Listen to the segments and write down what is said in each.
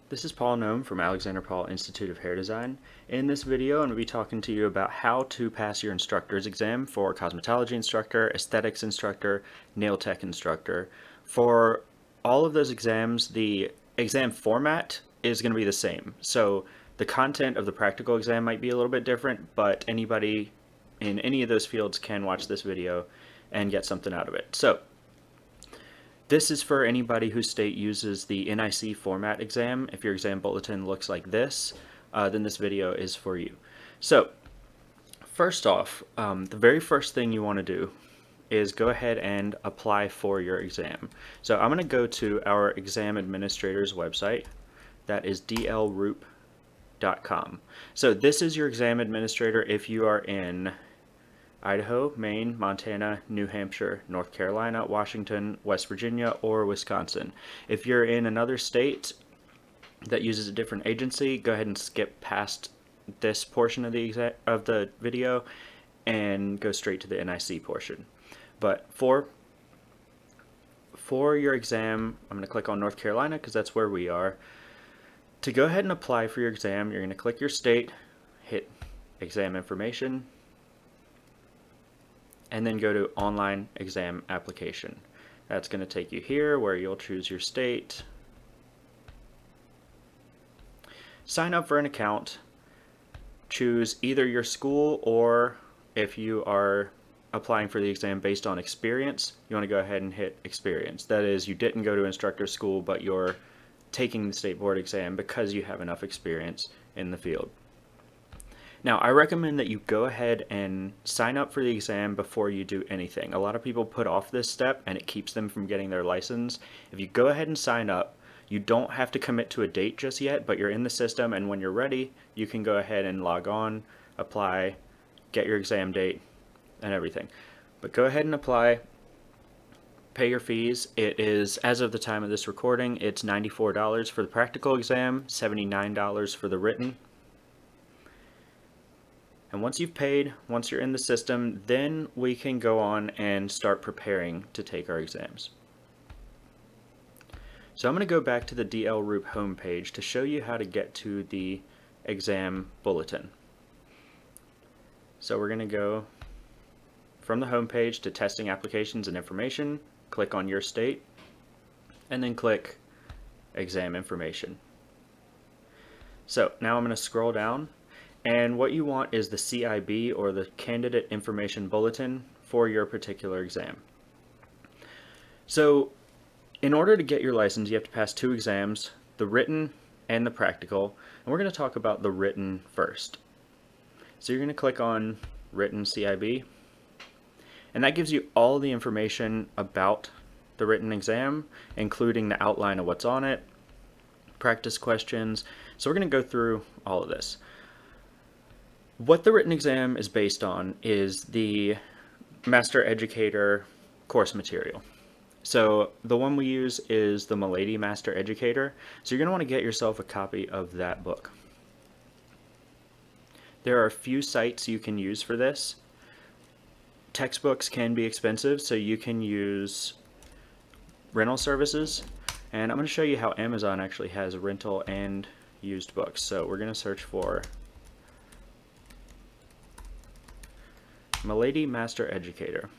This is Paul Noem from Alexander Paul Institute of Hair Design. In this video, I'm going to be talking to you about how to pass your instructor's exam for cosmetology instructor, aesthetics instructor, nail tech instructor. For all of those exams, the exam format is going to be the same. So the content of the practical exam might be a little bit different, but anybody in any of those fields can watch this video and get something out of it. So this is for anybody whose state uses the NIC format exam. If your exam bulletin looks like this, then this video is for you. So first off, the very first thing you want to do is go ahead and apply for your exam. So I'm going to go to our exam administrator's website. That is dlroop.com. So this is your exam administrator if you are in Idaho, Maine, Montana, New Hampshire, North Carolina, Washington, West Virginia, or Wisconsin. If you're in another state that uses a different agency, go ahead and skip past this portion of the video and go straight to the NIC portion. But for your exam, I'm going to click on North Carolina because that's where we are. To go ahead and apply for your exam, you're going to click your state, hit exam information, and then go to online exam application. That's going to take you here where you'll choose your state, sign up for an account, choose either your school, or if you are applying for the exam based on experience, you want to go ahead and hit experience. That is, you didn't go to instructor school, but you're taking the state board exam because you have enough experience in the field. Now, I recommend that you go ahead and sign up for the exam before you do anything. A lot of people put off this step and it keeps them from getting their license. If you go ahead and sign up, you don't have to commit to a date just yet, but you're in the system, and when you're ready, you can go ahead and log on, apply, get your exam date, and everything. But go ahead and apply, pay your fees. It is, as of the time of this recording, it's $94 for the practical exam, $79 for the written. And once you've paid, once you're in the system, then we can go on and start preparing to take our exams. So I'm going to go back to the DLRoop homepage to show you how to get to the exam bulletin. So we're going to go from the homepage to testing applications and information, click on your state, and then click exam information. So now I'm going to scroll down. And what you want is the CIB, or the Candidate Information Bulletin, for your particular exam. So in order to get your license, you have to pass 2 exams, the written and the practical. And we're going to talk about the written first. So you're going to click on Written CIB. And that gives you all the information about the written exam, including the outline of what's on it, practice questions. So we're going to go through all of this. What the written exam is based on is the Master Educator course material. So the one we use is the Milady Master Educator. So you're going to want to get yourself a copy of that book. There are a few sites you can use for this. Textbooks can be expensive, so you can use rental services. And I'm going to show you how Amazon actually has rental and used books. So we're going to search for Milady Master Educator.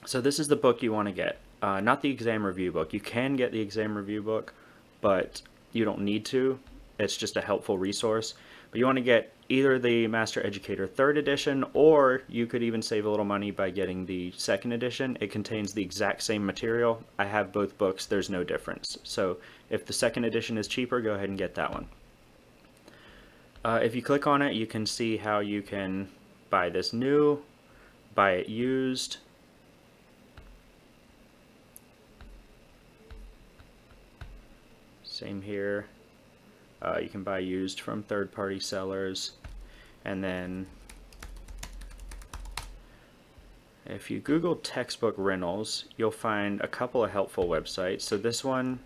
So this is the book you want to get, not the exam review book. You can get the exam review book, but you don't need to. It's just a helpful resource. But you want to get either the Master Educator 3rd edition, or you could even save a little money by getting the 2nd edition. It contains the exact same material. I have both books. There's no difference. So if the 2nd edition is cheaper, go ahead and get that one. If you click on it, you can see how you can buy this new, buy it used, same here. You can buy used from third-party sellers, and then if you Google textbook rentals, you'll find a couple of helpful websites. So this one,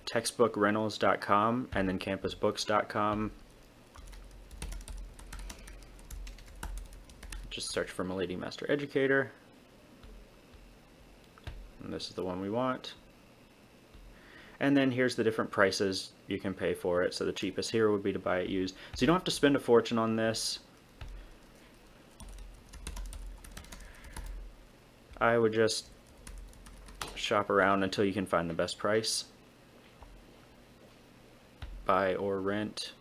textbookrentals.com, and then campusbooks.com. Just search for Milady Master Educator, and this is the one we want. And then here's the different prices you can pay for it. So the cheapest here would be to buy it used. So you don't have to spend a fortune on this. I would just shop around until you can find the best price. Buy or rent.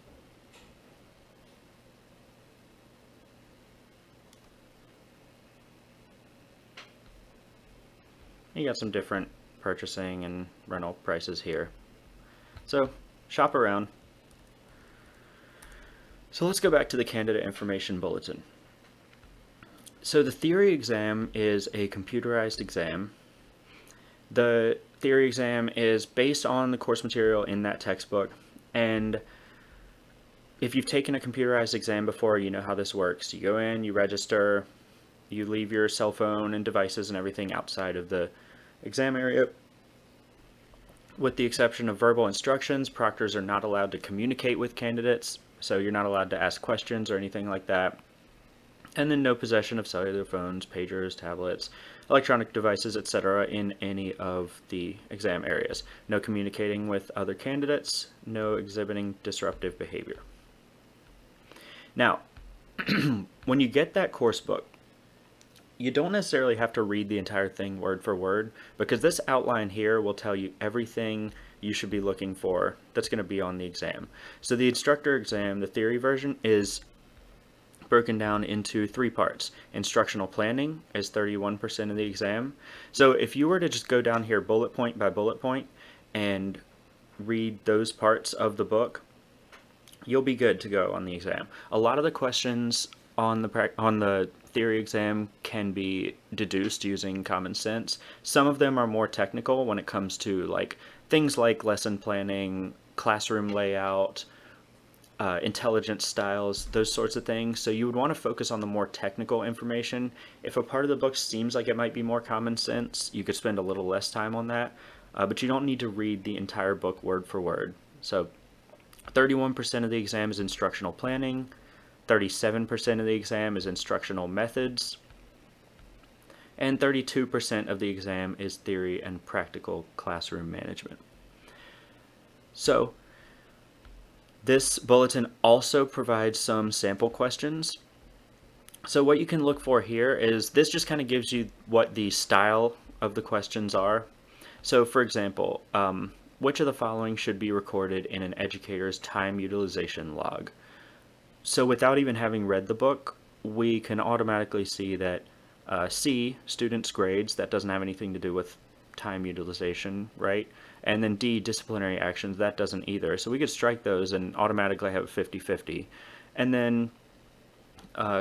You got some different purchasing and rental prices here. So shop around. So let's go back to the candidate information bulletin. So the theory exam is a computerized exam. The theory exam is based on the course material in that textbook, and if you've taken a computerized exam before, you know how this works. You go in, you register, you leave your cell phone and devices and everything outside of the exam area. With the exception of verbal instructions, proctors are not allowed to communicate with candidates, so you're not allowed to ask questions or anything like that. And then no possession of cellular phones, pagers, tablets, electronic devices, etc. in any of the exam areas. No communicating with other candidates, no exhibiting disruptive behavior. Now, when you get that course book, you don't necessarily have to read the entire thing word for word, because this outline here will tell you everything you should be looking for that's going to be on the exam. So the instructor exam, the theory version, is broken down into 3 parts. Instructional planning is 31% of the exam. So if you were to just go down here bullet point by bullet point and read those parts of the book, you'll be good to go on the exam. A lot of the questions on the theory exam can be deduced using common sense. Some of them are more technical when it comes to things like lesson planning, classroom layout, intelligence styles, those sorts of things. So you would want to focus on the more technical information. If a part of the book seems like it might be more common sense, you could spend a little less time on that, but you don't need to read the entire book word for word. So 31% of the exam is instructional planning, 37% of the exam is instructional methods, and 32% of the exam is theory and practical classroom management. So this bulletin also provides some sample questions. So what you can look for here is this just kind of gives you what the style of the questions are. So for example, which of the following should be recorded in an educator's time utilization log? So without even having read the book, we can automatically see that C, students' grades, that doesn't have anything to do with time utilization, right? And then D, disciplinary actions, that doesn't either. So we could strike those and automatically have 50-50. And then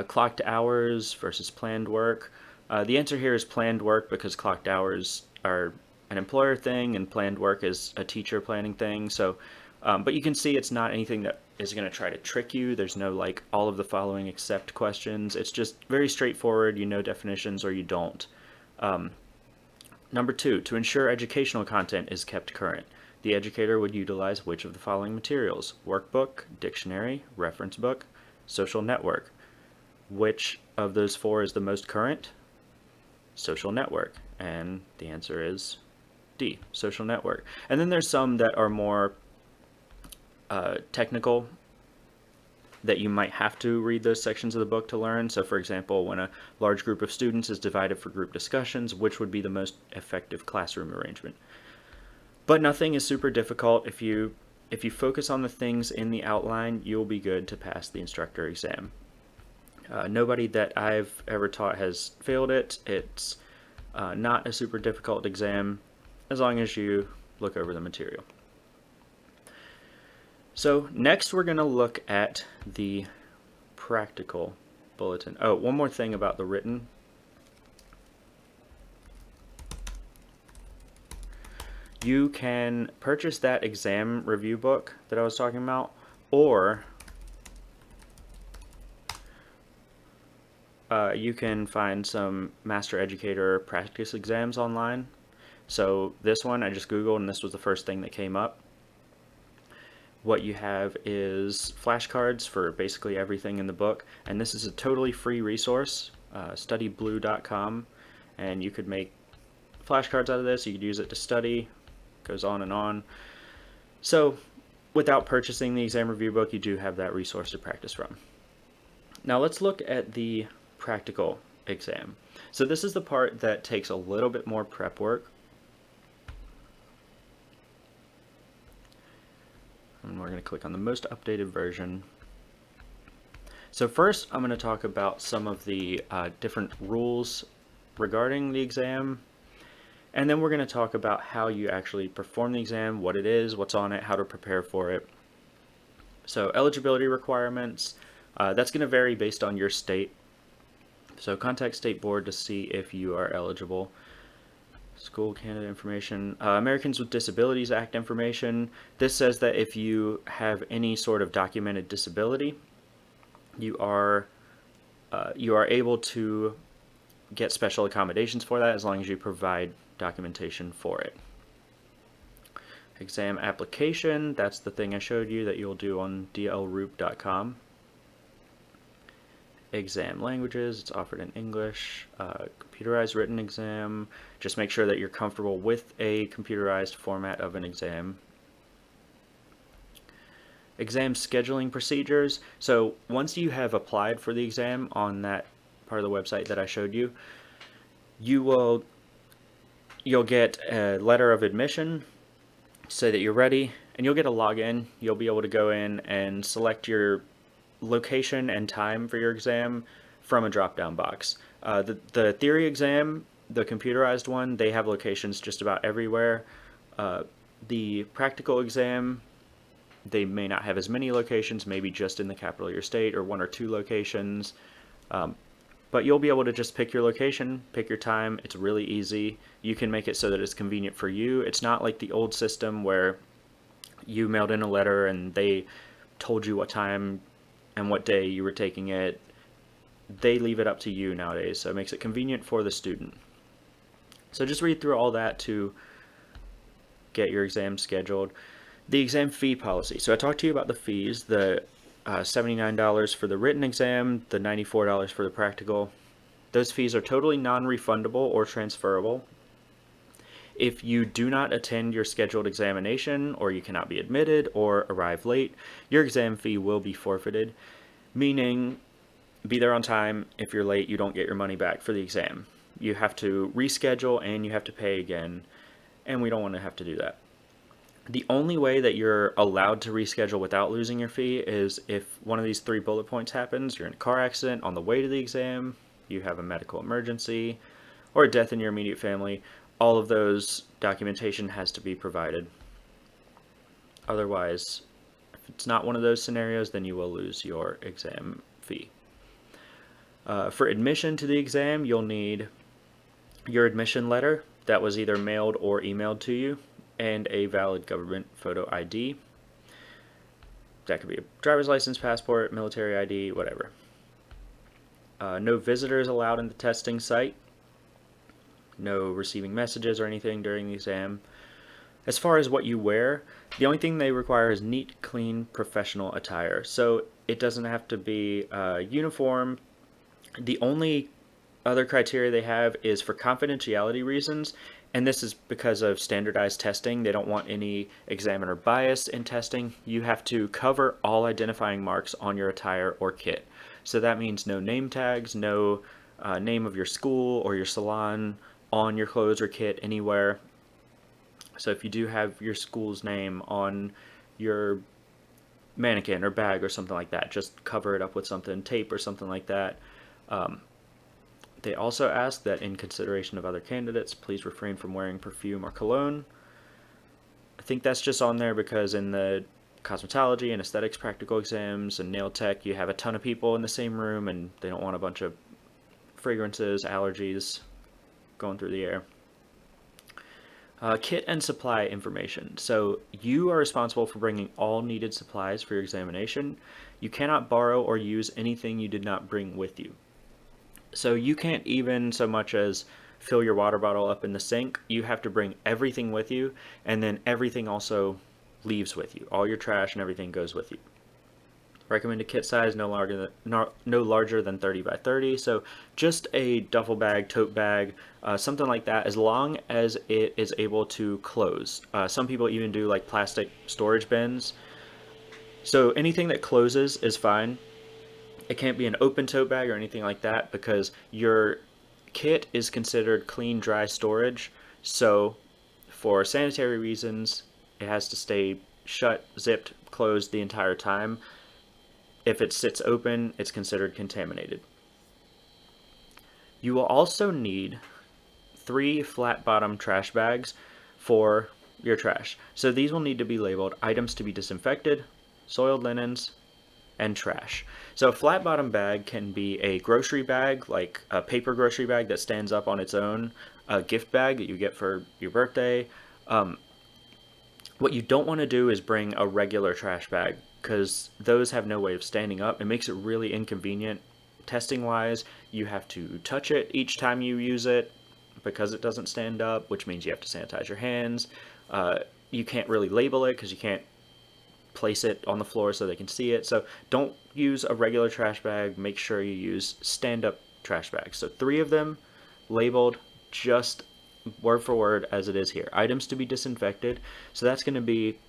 clocked hours versus planned work. The answer here is planned work because clocked hours are an employer thing and planned work is a teacher planning thing. So, but you can see it's not anything that is going to try to trick you. There's no all of the following except questions. It's just very straightforward. You know definitions or you don't. Number 2, to ensure educational content is kept current, the educator would utilize which of the following materials? Workbook, dictionary, reference book, social network. Which of those 4 is the most current? Social network. And the answer is D, social network. And then there's some that are more technical that you might have to read those sections of the book to learn. So for example, when a large group of students is divided for group discussions, which would be the most effective classroom arrangement? But nothing is super difficult. If you focus on the things in the outline, you'll be good to pass the instructor exam. Nobody that I've ever taught has failed it. It's not a super difficult exam as long as you look over the material. So next we're going to look at the practical bulletin. Oh, one more thing about the written. You can purchase that exam review book that I was talking about, or you can find some master educator practice exams online. So this one I just Googled and this was the first thing that came up. What you have is flashcards for basically everything in the book, and this is a totally free resource, studyblue.com, and you could make flashcards out of this. You could use it to study, goes on and on. So without purchasing the exam review book, you do have that resource to practice from. Now let's look at the practical exam. So this is the part that takes a little bit more prep work. And we're going to click on the most updated version. So first, I'm going to talk about some of the different rules regarding the exam. And then we're going to talk about how you actually perform the exam, what it is, what's on it, how to prepare for it. So eligibility requirements, that's going to vary based on your state. So contact state board to see if you are eligible. School candidate information, Americans with Disabilities Act information. This says that if you have any sort of documented disability, you are able to get special accommodations for that as long as you provide documentation for it. Exam application, that's the thing I showed you that you'll do on dlroop.com. Exam languages, it's offered in English. Computerized written exam, just make sure that you're comfortable with a computerized format of an exam. Exam scheduling procedures, so once you have applied for the exam on that part of the website that I showed you, you'll get a letter of admission, say that you're ready, and you'll get a login. You'll be able to go in and select your location and time for your exam from a drop-down box. The theory exam, the computerized one, they have locations just about everywhere. The practical exam, they may not have as many locations, maybe just in the capital of your state or 1 or 2 locations. But you'll be able to just pick your location, pick your time. It's really easy. You can make it so that it's convenient for you. It's not like the old system where you mailed in a letter and they told you what time and what day you were taking it. They leave it up to you nowadays, so it makes it convenient for the student. So just read through all that to get your exam scheduled. The exam fee policy. So I talked to you about the fees, the $79 for the written exam, the $94 for the practical. Those fees are totally non-refundable or transferable. If you do not attend your scheduled examination, or you cannot be admitted or arrive late, your exam fee will be forfeited, meaning be there on time. If you're late, you don't get your money back for the exam. You have to reschedule and you have to pay again, and we don't want to have to do that. The only way that you're allowed to reschedule without losing your fee is if one of these 3 bullet points happens. You're in a car accident on the way to the exam, you have a medical emergency, or a death in your immediate family. All of those documentation has to be provided. Otherwise, if it's not one of those scenarios, then you will lose your exam fee. For admission to the exam, you'll need your admission letter that was either mailed or emailed to you, and a valid government photo ID. That could be a driver's license, passport, military ID, whatever. No visitors allowed in the testing site. No receiving messages or anything during the exam. As far as what you wear, the only thing they require is neat, clean, professional attire. So it doesn't have to be uniform. The only other criteria they have is for confidentiality reasons, and this is because of standardized testing. They don't want any examiner bias in testing. You have to cover all identifying marks on your attire or kit. So that means no name tags, no name of your school or your salon on your clothes or kit anywhere. So if you do have your school's name on your mannequin or bag or something like that, just cover it up with something, tape or something like that. They also ask that in consideration of other candidates, please refrain from wearing perfume or cologne. I think that's just on there because in the cosmetology and aesthetics practical exams and nail tech, you have a ton of people in the same room and they don't want a bunch of fragrances, allergies going through the air. Kit and supply information. So you are responsible for bringing all needed supplies for your examination. You cannot borrow or use anything you did not bring with you. So you can't even so much as fill your water bottle up in the sink. You have to bring everything with you, and then everything also leaves with you. All your trash and everything goes with you. Recommended kit size no larger than 30 by 30. So just a duffel bag, tote bag, something like that, as long as it is able to close. Some people even do like plastic storage bins. So anything that closes is fine. It can't be an open tote bag or anything like that because your kit is considered clean, dry storage. So for sanitary reasons, it has to stay shut, zipped, closed the entire time. If it sits open, it's considered contaminated. You will also need 3 flat bottom trash bags for your trash. So these will need to be labeled items to be disinfected, soiled linens, and trash. So a flat bottom bag can be a grocery bag, like a paper grocery bag that stands up on its own, a gift bag that you get for your birthday. What you don't want to do is bring a regular trash bag because those have no way of standing up. It makes it really inconvenient. Testing wise, you have to touch it each time you use it because it doesn't stand up, which means you have to sanitize your hands. You can't really label it because you can't place it on the floor so they can see it. So don't use a regular trash bag. Make sure you use stand-up trash bags. So 3 of them labeled just word for word as it is here. Items to be disinfected. So that's going to be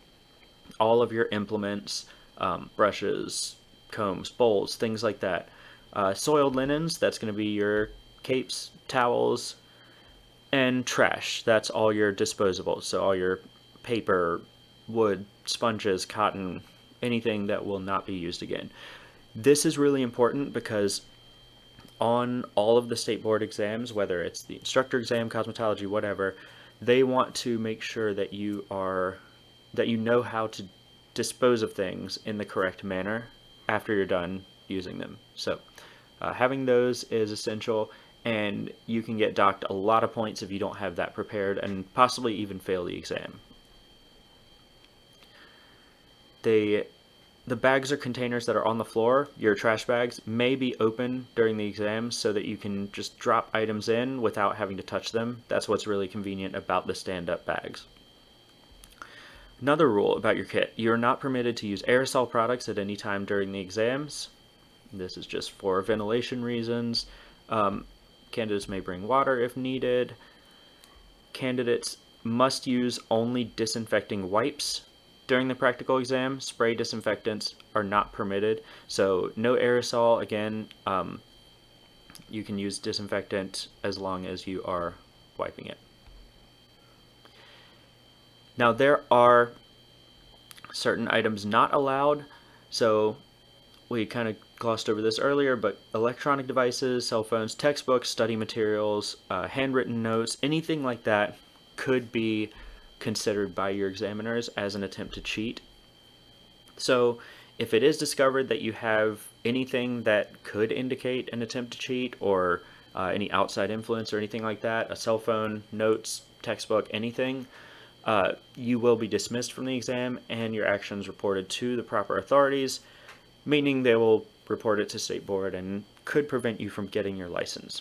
all of your implements, brushes, combs, bowls, things like that. Soiled linens, that's going to be your capes, towels, and trash. That's all your disposables. So all your paper, wood, sponges, cotton, anything that will not be used again. This is really important because on all of the state board exams, whether it's the instructor exam, cosmetology, whatever, they want to make sure that you know how to dispose of things in the correct manner after you're done using them. So having those is essential, and you can get docked a lot of points if you don't have that prepared and possibly even fail the exam. The bags or containers that are on the floor, your trash bags, may be open during the exam so that you can just drop items in without having to touch them. That's what's really convenient about the stand-up bags. Another rule about your kit: you're not permitted to use aerosol products at any time during the exams. This is just for ventilation reasons. Candidates may bring water if needed. Candidates must use only disinfecting wipes during the practical exam. Spray disinfectants are not permitted, so no aerosol. Again, you can use disinfectant as long as you are wiping it. Now there are certain items not allowed, so we kind of glossed over this earlier, but electronic devices, cell phones, textbooks, study materials, handwritten notes, anything like that could be considered by your examiners as an attempt to cheat. So if it is discovered that you have anything that could indicate an attempt to cheat, or any outside influence or anything like that, a cell phone, notes, textbook, anything, you will be dismissed from the exam and your actions reported to the proper authorities, meaning they will report it to state board and could prevent you from getting your license.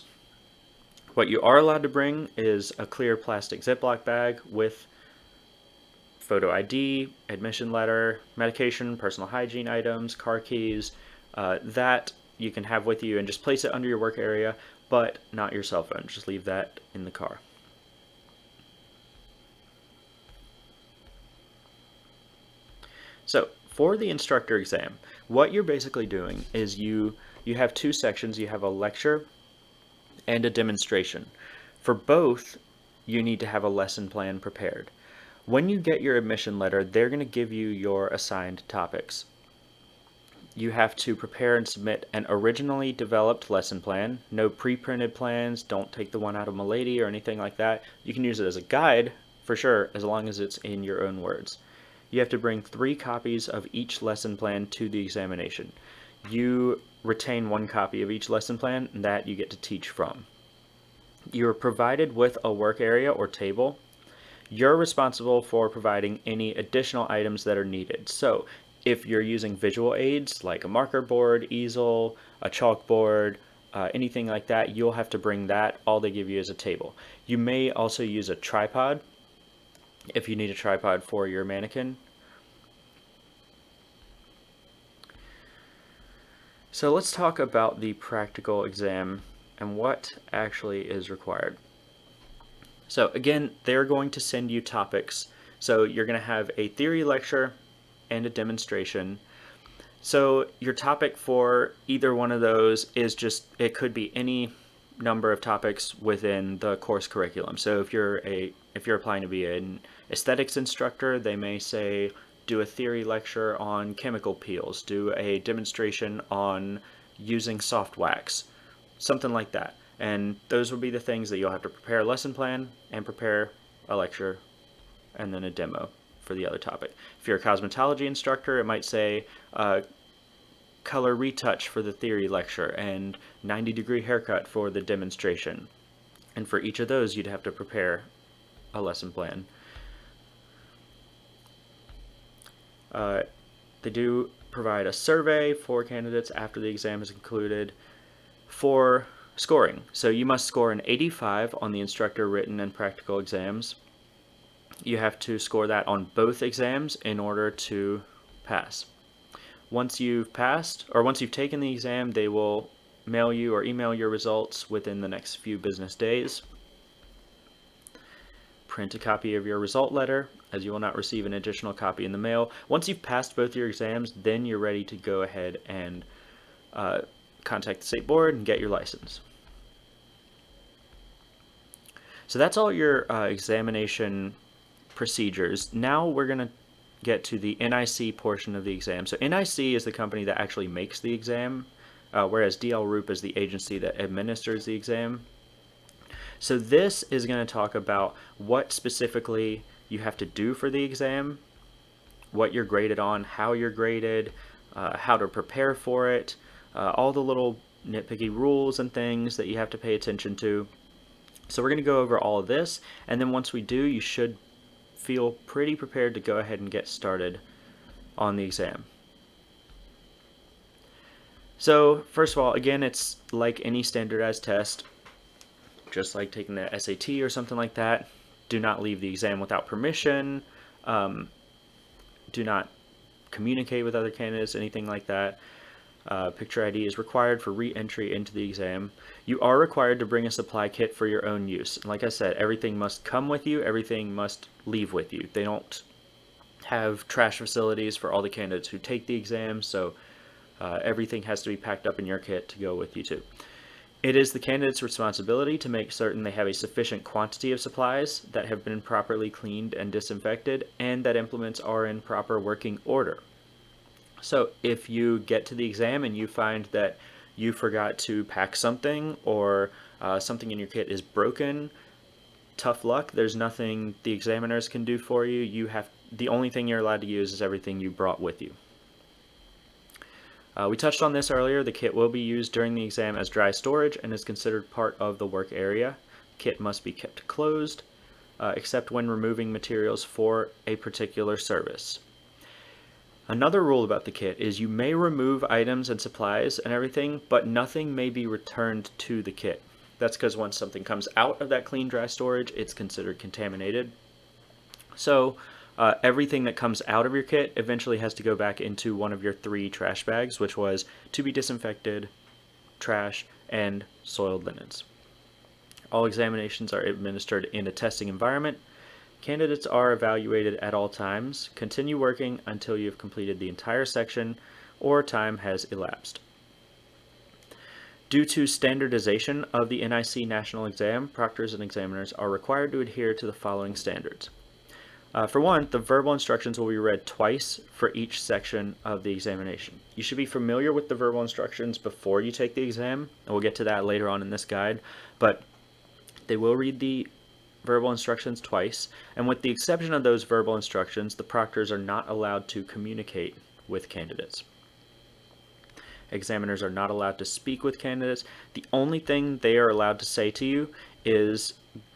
What you are allowed to bring is a clear plastic Ziploc bag with photo ID, admission letter, medication, personal hygiene items, car keys, that you can have with you and just place it under your work area, but not your cell phone. Just leave that in the car. So for the instructor exam, what you're basically doing is you have 2 sections. You have a lecture and a demonstration. For both, you need to have a lesson plan prepared. When you get your admission letter, they're going to give you your assigned topics. You have to prepare and submit an originally developed lesson plan. No pre-printed plans. Don't take the one out of Milady or anything like that. You can use it as a guide for sure, as long as it's in your own words. You have to bring 3 copies of each lesson plan to the examination. You retain 1 copy of each lesson plan that you get to teach from. You're provided with a work area or table. You're responsible for providing any additional items that are needed. So if you're using visual aids like a marker board, easel, a chalkboard, anything like that, you'll have to bring that. All they give you is a table. You may also use a tripod if you need a tripod for your mannequin. So let's talk about the practical exam and what actually is required. So again, they're going to send you topics. So you're going to have a theory lecture and a demonstration. So your topic for either one of those is just, it could be any number of topics within the course curriculum. So if you're applying to be an aesthetics instructor, they may say do a theory lecture on chemical peels, do a demonstration on using soft wax, something like that. And those would be the things that you'll have to prepare a lesson plan and prepare a lecture and then a demo for the other topic. If you're a cosmetology instructor, it might say color retouch for the theory lecture and 90-degree haircut for the demonstration. And for each of those, you'd have to prepare a lesson plan. They do provide a survey for candidates after the exam is concluded for scoring. So you must score an 85 on the instructor written and practical exams. You have to score that on both exams in order to pass. Once you've passed, or once you've taken the exam, they will mail you or email your results within the next few business days. Print a copy of your result letter, as you will not receive an additional copy in the mail. Once you've passed both your exams, then you're ready to go ahead and contact the state board and get your license. So that's all your examination procedures. Now we're going to get to the NIC portion of the exam. So NIC is the company that actually makes the exam, whereas DL-ROOP is the agency that administers the exam. So this is going to talk about what specifically you have to do for the exam, what you're graded on, how you're graded, how to prepare for it, all the little nitpicky rules and things that you have to pay attention to. So we're going to go over all of this, and then once we do, you should feel pretty prepared to go ahead and get started on the exam. So first of all, again, it's like any standardized test, just like taking the SAT or something like that. Do not leave the exam without permission. Do not communicate with other candidates, anything like that. Picture ID is required for re-entry into the exam. You are required to bring a supply kit for your own use. And like I said, everything must come with you, everything must leave with you. They don't have trash facilities for all the candidates who take the exam, so everything has to be packed up in your kit to go with you too. It is the candidate's responsibility to make certain they have a sufficient quantity of supplies that have been properly cleaned and disinfected, and that implements are in proper working order. So if you get to the exam and you find that you forgot to pack something, or something in your kit is broken, tough luck. There's nothing the examiners can do for you. The only thing you're allowed to use is everything you brought with you. We touched on this earlier. The kit will be used during the exam as dry storage and is considered part of the work area. Kit must be kept closed, except when removing materials for a particular service. Another rule about the kit is you may remove items and supplies and everything, but nothing may be returned to the kit. That's because once something comes out of that clean dry storage, it's considered contaminated. So everything that comes out of your kit eventually has to go back into one of your 3 trash bags, which was to be disinfected, trash, and soiled linens. All examinations are administered in a testing environment. Candidates are evaluated at all times. Continue working until you have completed the entire section or time has elapsed. Due to standardization of the NIC national exam, proctors and examiners are required to adhere to the following standards. For one, the verbal instructions will be read twice for each section of the examination. You should be familiar with the verbal instructions before you take the exam, and we'll get to that later on in this guide, but they will read the verbal instructions twice, and with the exception of those verbal instructions, the proctors are not allowed to communicate with candidates. Examiners are not allowed to speak with candidates. The only thing they are allowed to say to you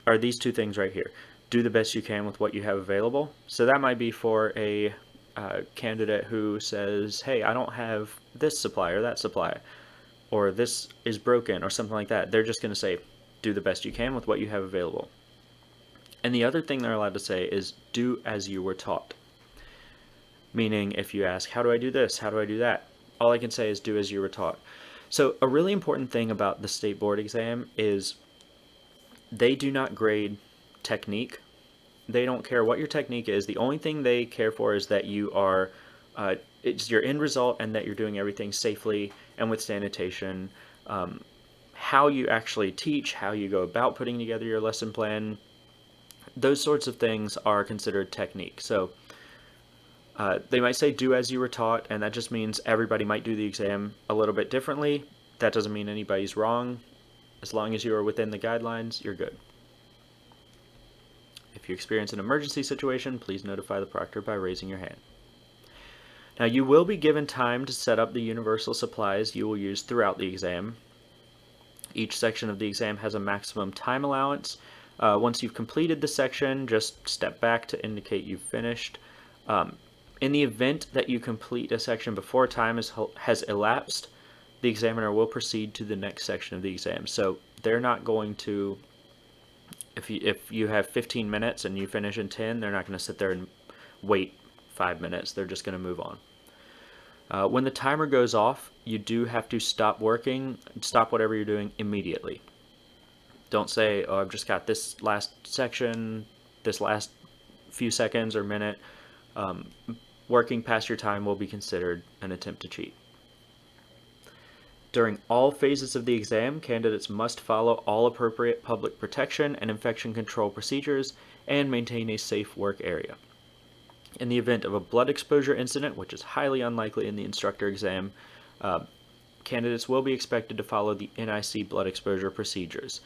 are these 2 things right here. Do the best you can with what you have available. So that might be for a candidate who says, hey, I don't have this supply or that supply, or this is broken or something like that. They're just going to say, do the best you can with what you have available. And the other thing they're allowed to say is, do as you were taught. Meaning, if you ask, how do I do this? How do I do that? all I can say is do as you were taught. So a really important thing about the state board exam is they do not grade technique. They don't care what your technique is. The only thing they care for is that you are, it's your end result and that you're doing everything safely and with sanitation. How you actually teach, how you go about putting together your lesson plan, those sorts of things are considered technique. So they might say do as you were taught, and that just means everybody might do the exam a little bit differently. That doesn't mean anybody's wrong. As long as you are within the guidelines, you're good. If you experience an emergency situation, please notify the proctor by raising your hand. Now, you will be given time to set up the universal supplies you will use throughout the exam. Each section of the exam has a maximum time allowance. Once you've completed the section, just step back to indicate you've finished. In the event that you complete a section before time has elapsed, the examiner will proceed to the next section of the exam. So they're not going to, if you have 15 minutes and you finish in 10, they're not going to sit there and wait 5 minutes. They're just going to move on. When the timer goes off, you do have to stop working, stop whatever you're doing immediately. Don't say, oh, I've just got this last section, this last few seconds or minute. Working past your time will be considered an attempt to cheat. During all phases of the exam, candidates must follow all appropriate public protection and infection control procedures and maintain a safe work area. In the event of a blood exposure incident, which is highly unlikely in the instructor exam, candidates will be expected to follow the NIC blood exposure procedures.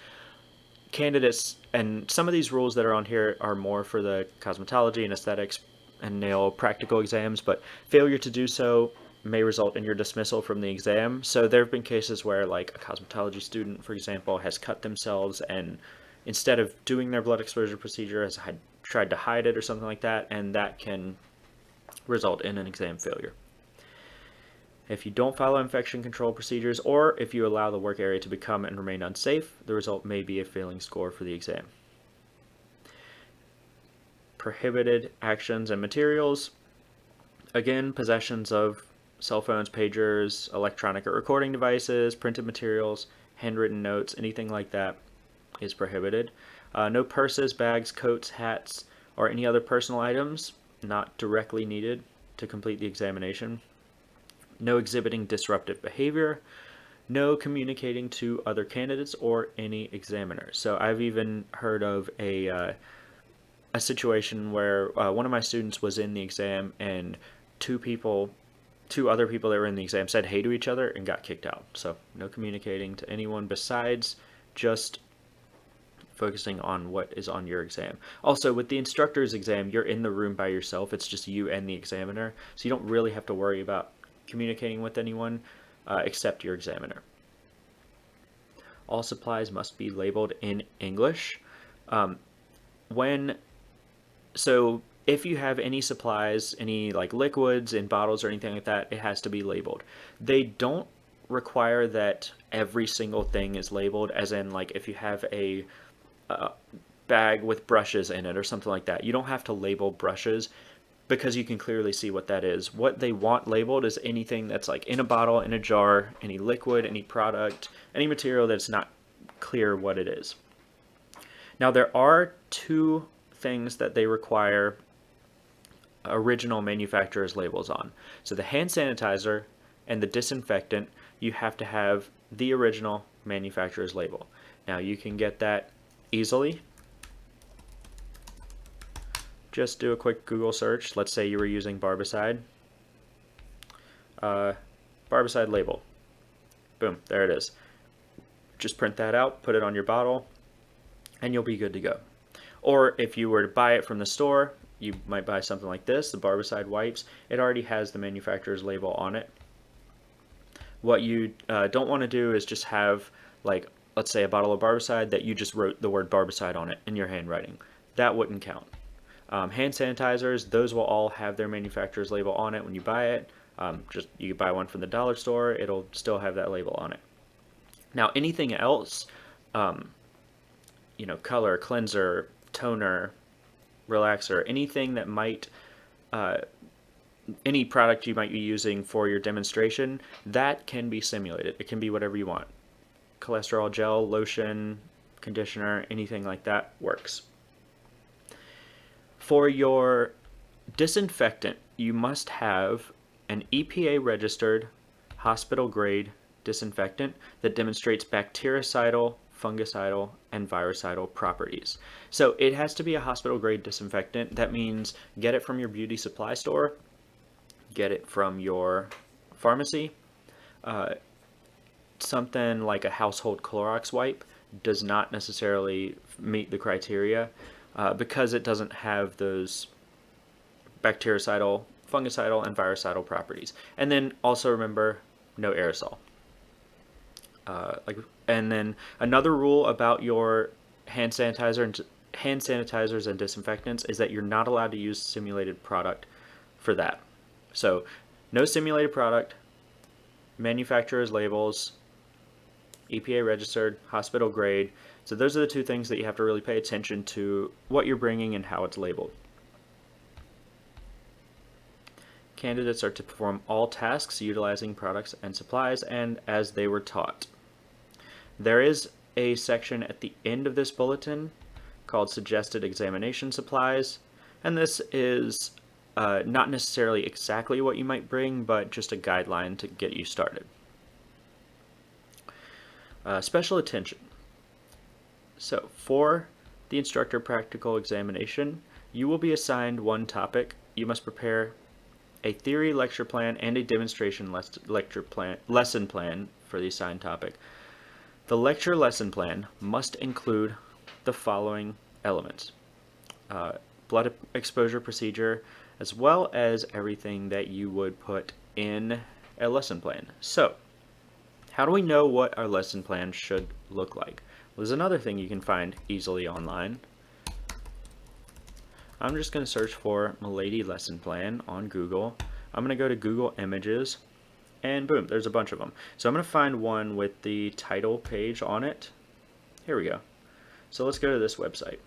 Candidates, and some of these rules that are on here are more for the cosmetology and aesthetics and nail practical exams, but failure to do so may result in your dismissal from the exam. So there have been cases where, like, a cosmetology student, for example, has cut themselves and instead of doing their blood exposure procedure has tried to hide it or something like that, and that can result in an exam failure. If you don't follow infection control procedures, or if you allow the work area to become and remain unsafe, the result may be a failing score for the exam. Prohibited actions and materials. Again, possessions of cell phones, pagers, electronic or recording devices, printed materials, handwritten notes, anything like that is prohibited. No purses, bags, coats, hats, or any other personal items not directly needed to complete the examination. No exhibiting disruptive behavior. No communicating to other candidates or any examiners. So I've even heard of a situation where one of my students was in the exam and two other people that were in the exam said hey to each other and got kicked out. So no communicating to anyone besides just focusing on what is on your exam. Also, with the instructor's exam, you're in the room by yourself. It's just you and the examiner, so you don't really have to worry about communicating with anyone except your examiner. All supplies must be labeled in English. So if you have any supplies, any like liquids in bottles or anything like that, it has to be labeled. They don't require that every single thing is labeled, as in like if you have a bag with brushes in it or something like that, you don't have to label brushes because you can clearly see what that is. What they want labeled is anything that's like in a bottle, in a jar, any liquid, any product, any material that's not clear what it is. Now there are two things that they require original manufacturer's labels on. So the hand sanitizer and the disinfectant, you have to have the original manufacturer's label. Now you can get that easily. Just do a quick Google search. Let's say you were using Barbicide. Barbicide label. Boom, there it is. Just print that out, put it on your bottle, and you'll be good to go. Or if you were to buy it from the store, you might buy something like this, the Barbicide wipes. It already has the manufacturer's label on it. What you don't want to do is just have, like, let's say a bottle of Barbicide that you just wrote the word Barbicide on it in your handwriting. That wouldn't count. Hand sanitizers, those will all have their manufacturer's label on it when you buy it. Just you buy one from the dollar store, it'll still have that label on it. Now anything else, you know, color, cleanser, toner, relaxer, anything that might any product you might be using for your demonstration, that can be simulated. It can be whatever you want. Cholesterol gel, lotion, conditioner, anything like that works. For your disinfectant, you must have an EPA registered hospital grade disinfectant that demonstrates bactericidal, fungicidal, and virucidal properties. So it has to be a hospital grade disinfectant. That means get it from your beauty supply store, get it from your pharmacy. Something like a household Clorox wipe does not necessarily meet the criteria because it doesn't have those bactericidal, fungicidal, and virucidal properties. And then also remember, no aerosol. And then another rule about your hand sanitizers and disinfectants is that you're not allowed to use simulated product for that. So no simulated product, manufacturer's labels, EPA registered, hospital grade. So those are the two things that you have to really pay attention to, what you're bringing and how it's labeled. Candidates are to perform all tasks utilizing products and supplies and as they were taught. There is a section at the end of this bulletin called Suggested Examination Supplies, and this is not necessarily exactly what you might bring, but just a guideline to get you started. Special attention. So for the instructor practical examination, you will be assigned one topic. You must prepare a theory lecture plan and a demonstration lesson plan for the assigned topic. The lecture lesson plan must include the following elements: blood exposure procedure, as well as everything that you would put in a lesson plan. So, how do we know what our lesson plan should look like? Well, there's another thing you can find easily online. I'm just going to search for Milady lesson plan on Google. I'm going to go to Google Images, and boom, there's a bunch of them. So I'm going to find one with the title page on it. Here we go. So let's go to this website.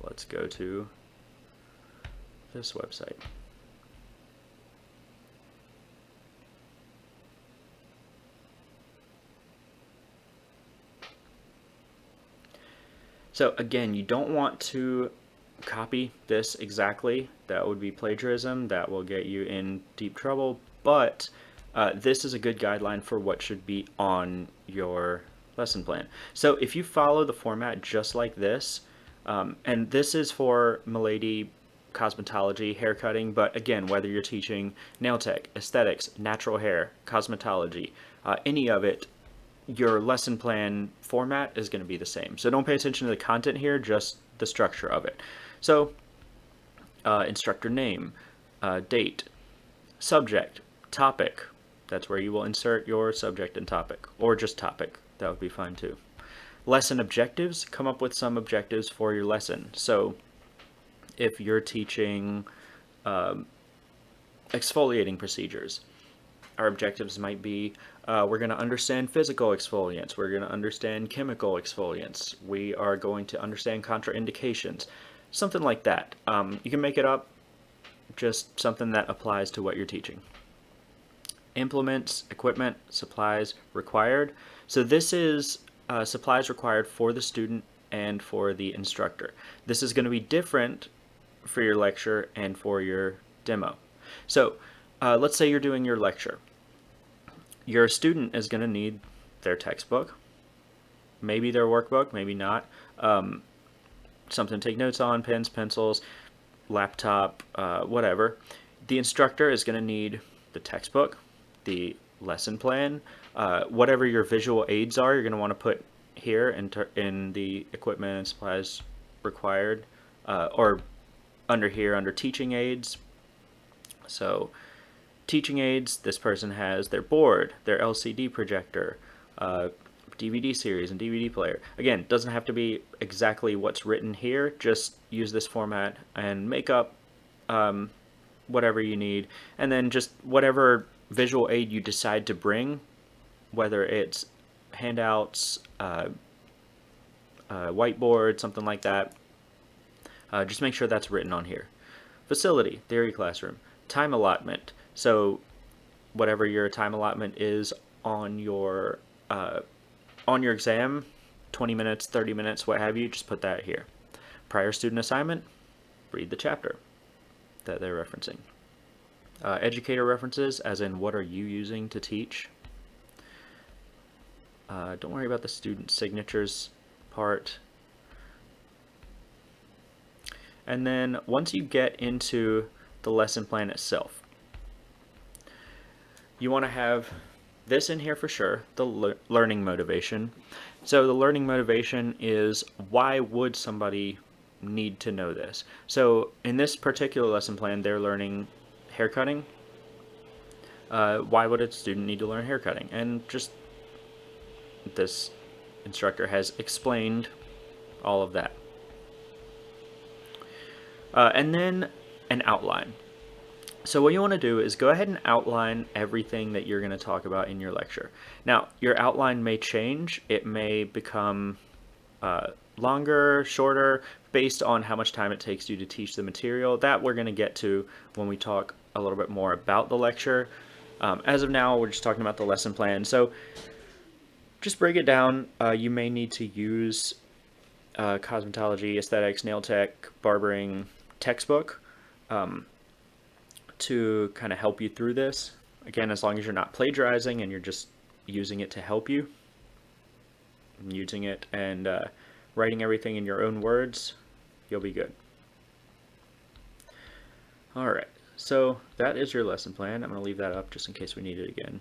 Let's go to this website. So again, you don't want to copy this exactly. That would be plagiarism. That will get you in deep trouble. But this is a good guideline for what should be on your lesson plan. So if you follow the format just like this, and this is for Milady cosmetology, hair cutting, but again, whether you're teaching nail tech, aesthetics, natural hair, cosmetology, any of it, your lesson plan format is going to be the same. So don't pay attention to the content here, just the structure of it. So instructor name, date, subject, topic. That's where you will insert your subject and topic, or just topic. That would be fine too. Lesson objectives, come up with some objectives for your lesson. So if you're teaching exfoliating procedures, our objectives might be, we're going to understand physical exfoliants, we're going to understand chemical exfoliants, we are going to understand contraindications, something like that. You can make it up, just something that applies to what you're teaching. Implements, equipment, supplies required. So this is supplies required for the student and for the instructor. This is going to be different for your lecture and for your demo. So let's say you're doing your lecture. Your student is going to need their textbook, maybe their workbook, maybe not, something to take notes on, pens, pencils, laptop, whatever. The instructor is going to need the textbook, the lesson plan, whatever your visual aids are, you're going to want to put here in the equipment and supplies required, or under here under teaching aids. So teaching aids, this person has their board, their LCD projector, DVD series and DVD player. Again, doesn't have to be exactly what's written here, just use this format and make up whatever you need, and then just whatever visual aid you decide to bring, whether it's handouts, whiteboard, something like that, just make sure that's written on here. Facility, theory classroom, time allotment. So whatever your time allotment is on your exam, 20 minutes, 30 minutes, what have you, just put that here. Prior student assignment, read the chapter that they're referencing. Educator references, as in what are you using to teach. Don't worry about the student signatures part. And then once you get into the lesson plan itself, you want to have this in here for sure, the learning motivation. So the learning motivation is, why would somebody need to know this? So in this particular lesson plan, they're learning haircutting. Why would a student need to learn haircutting? And just this instructor has explained all of that. And then an outline. So what you want to do is go ahead and outline everything that you're going to talk about in your lecture. Now, your outline may change. It may become longer, shorter, based on how much time it takes you to teach the material. That we're going to get to when we talk a little bit more about the lecture. As of now, we're just talking about the lesson plan. So just break it down. You may need to use cosmetology, aesthetics, nail tech, barbering textbook to kind of help you through this. Again, as long as you're not plagiarizing and you're just using it to help you, using it and writing everything in your own words, you'll be good. All right, so that is your lesson plan. I'm going to leave that up just in case we need it again.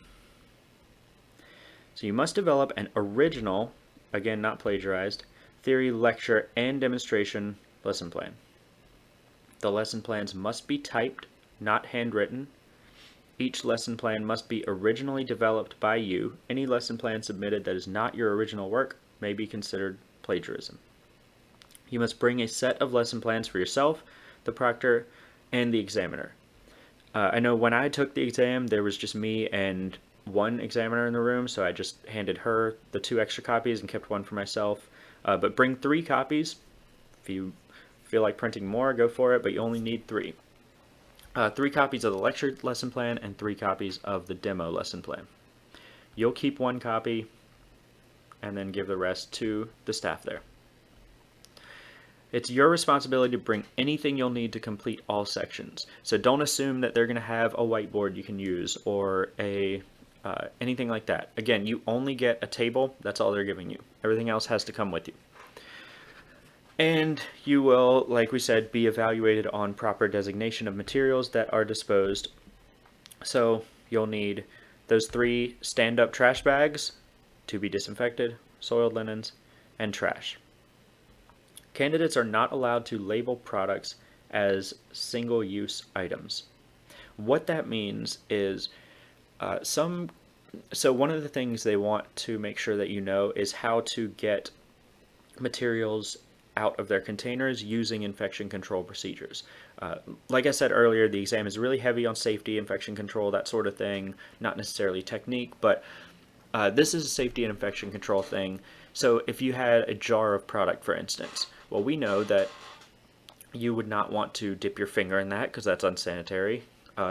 So you must develop an original, again not plagiarized, theory, lecture, and demonstration lesson plan. The lesson plans must be typed, not handwritten. Each lesson plan must be originally developed by you. Any lesson plan submitted that is not your original work may be considered plagiarism. You must bring a set of lesson plans for yourself, the proctor, and the examiner. I know when I took the exam, there was just me and one examiner in the room, so I just handed her the 2 extra copies and kept one for myself. But bring 3 copies. If you feel like printing more, go for it, but you only need 3. 3 copies of the lecture lesson plan and 3 copies of the demo lesson plan. You'll keep 1 copy and then give the rest to the staff there. It's your responsibility to bring anything you'll need to complete all sections. So don't assume that they're going to have a whiteboard you can use or anything like that. Again, you only get a table. That's all they're giving you. Everything else has to come with you. And you will, like we said, be evaluated on proper designation of materials that are disposed. So you'll need those 3 stand-up trash bags to be disinfected, soiled linens, and trash. Candidates are not allowed to label products as single-use items. What that means is so one of the things they want to make sure that you know is how to get materials out of their containers using infection control procedures. Like I said earlier, the exam is really heavy on safety, infection control, that sort of thing, not necessarily technique, but this is a safety and infection control thing. So if you had a jar of product, for instance, well, we know that you would not want to dip your finger in that because that's unsanitary.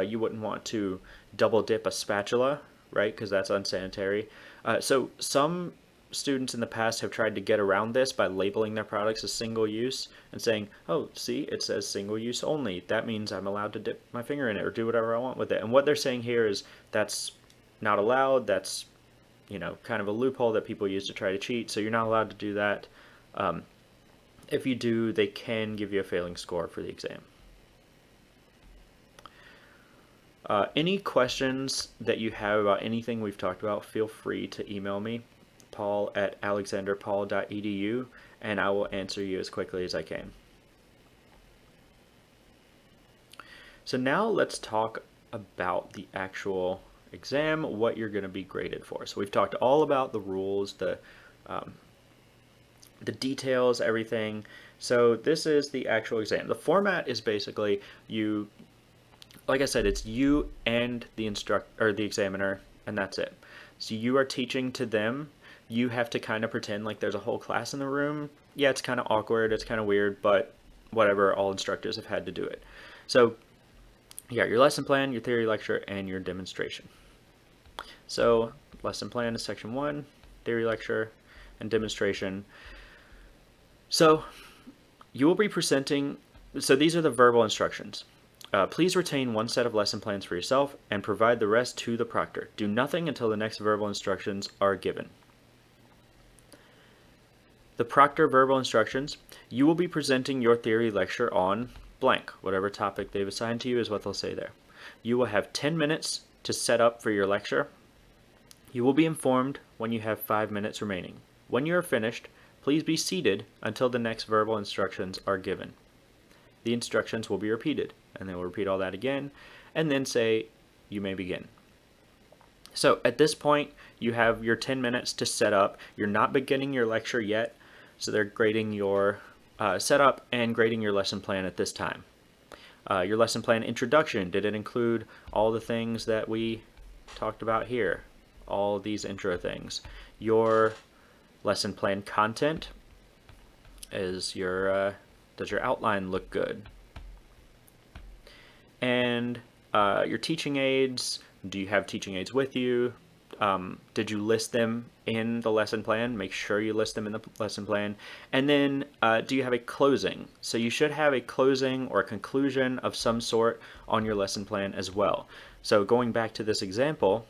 You wouldn't want to double dip a spatula, right, because that's unsanitary. So some students in the past have tried to get around this by labeling their products as single use and saying, oh, see, it says single use only. That means I'm allowed to dip my finger in it or do whatever I want with it. And what they're saying here is that's not allowed. That's, you know, kind of a loophole that people use to try to cheat. So you're not allowed to do that. If you do, they can give you a failing score for the exam. Any questions that you have about anything we've talked about, feel free to email me, paul@alexanderpaul.edu, and I will answer you as quickly as I can. So now let's talk about the actual exam, what you're going to be graded for. So we've talked all about the rules, the details, everything. So this is the actual exam. The format is basically you like I said, it's you and the the examiner, and that's it. So you are teaching to them. You have to kind of pretend like there's a whole class in the room. Yeah, it's kind of awkward, it's kind of weird, but whatever, all instructors have had to do it. So yeah, your lesson plan, your theory lecture, and your demonstration. So lesson plan is section 1, theory lecture, and demonstration. So you will be presenting, so these are the verbal instructions. Please retain one set of lesson plans for yourself and provide the rest to the proctor. Do nothing until the next verbal instructions are given. The proctor verbal instructions, you will be presenting your theory lecture on blank. Whatever topic they've assigned to you is what they'll say there. You will have 10 minutes to set up for your lecture. You will be informed when you have 5 minutes remaining. When you are finished, please be seated until the next verbal instructions are given. The instructions will be repeated, and they will repeat all that again, and then say, you may begin. So at this point, you have your 10 minutes to set up. You're not beginning your lecture yet, so they're grading your setup and grading your lesson plan at this time. Your lesson plan introduction, did it include all the things that we talked about here? All these intro things. Your lesson plan content is your, does your outline look good? And your teaching aids, do you have teaching aids with you? Did you list them in the lesson plan? Make sure you list them in the lesson plan. And then do you have a closing? So you should have a closing or a conclusion of some sort on your lesson plan as well. So going back to this example,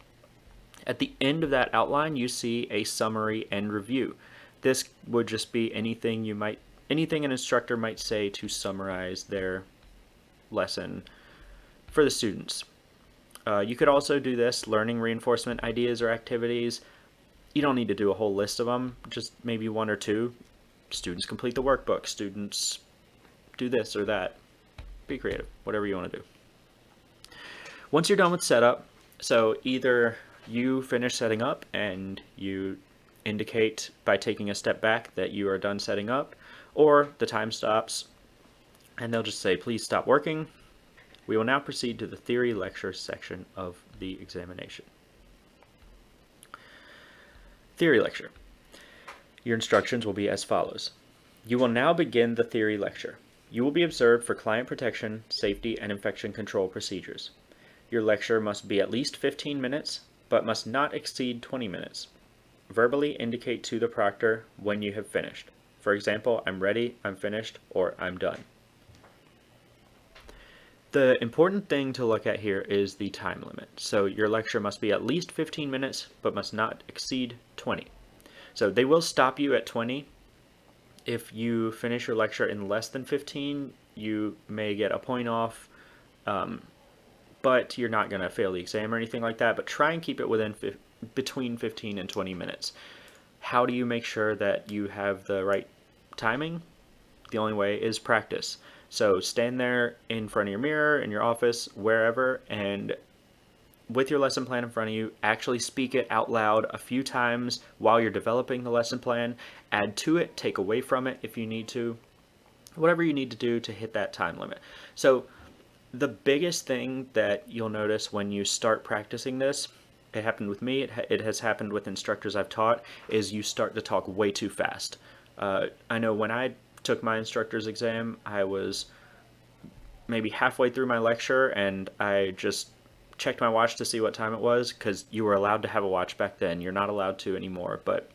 at the end of that outline you see a summary and review. This would just be anything an instructor might say to summarize their lesson for the students. You could also do this, learning reinforcement ideas or activities. You don't need to do a whole list of them, just maybe 1 or 2. Students complete the workbook, students do this or that. Be creative, whatever you want to do. Once you're done with setup, so either you finish setting up and you indicate by taking a step back that you are done setting up, or the time stops and they'll just say, please stop working. We will now proceed to the theory lecture section of the examination. Theory lecture. Your instructions will be as follows. You will now begin the theory lecture. You will be observed for client protection, safety, and infection control procedures. Your lecture must be at least 15 minutes, but must not exceed 20 minutes. Verbally indicate to the proctor when you have finished. For example, I'm ready, I'm finished, or I'm done. The important thing to look at here is the time limit. So your lecture must be at least 15 minutes, but must not exceed 20. So they will stop you at 20. If you finish your lecture in less than 15, you may get a point off, but you're not going to fail the exam or anything like that. But try and keep it within between 15 and 20 minutes. How do you make sure that you have the right timing? The only way is practice. So stand there in front of your mirror, in your office, wherever, and with your lesson plan in front of you, actually speak it out loud a few times while you're developing the lesson plan. Add to it, take away from it if you need to. Whatever you need to do to hit that time limit. So the biggest thing that you'll notice when you start practicing this, it happened with me, it has happened with instructors I've taught, is you start to talk way too fast. I know when I took my instructor's exam, I was maybe halfway through my lecture and I just checked my watch to see what time it was, because you were allowed to have a watch back then. You're not allowed to anymore, but